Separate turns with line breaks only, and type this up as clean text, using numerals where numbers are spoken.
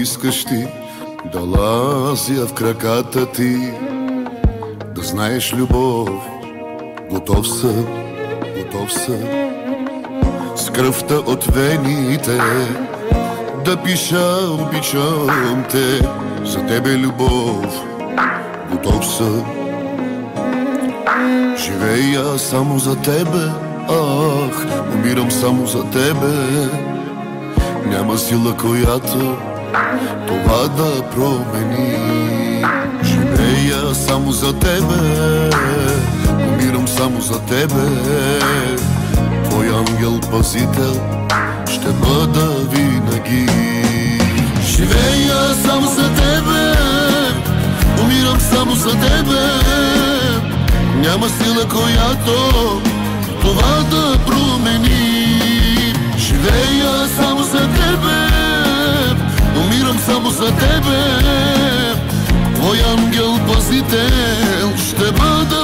искаш ти да лазя в краката ти, да знаеш любов, готов съм, готов съм, с кръвта от вените да пиша обичам те, за тебе любов, готов съм. Живея само за тебе, ах, умирам само за тебе. Няма сила, която това да промени. Живея само за тебе, умирам само за тебе. Твой ангел-пазител ще бъда винаги. Живея само за тебе, умирам само за тебе. Няма сила, която това да промени. Живея само за тебе, умирам само за тебе. Твой ангел-пазител ще бъда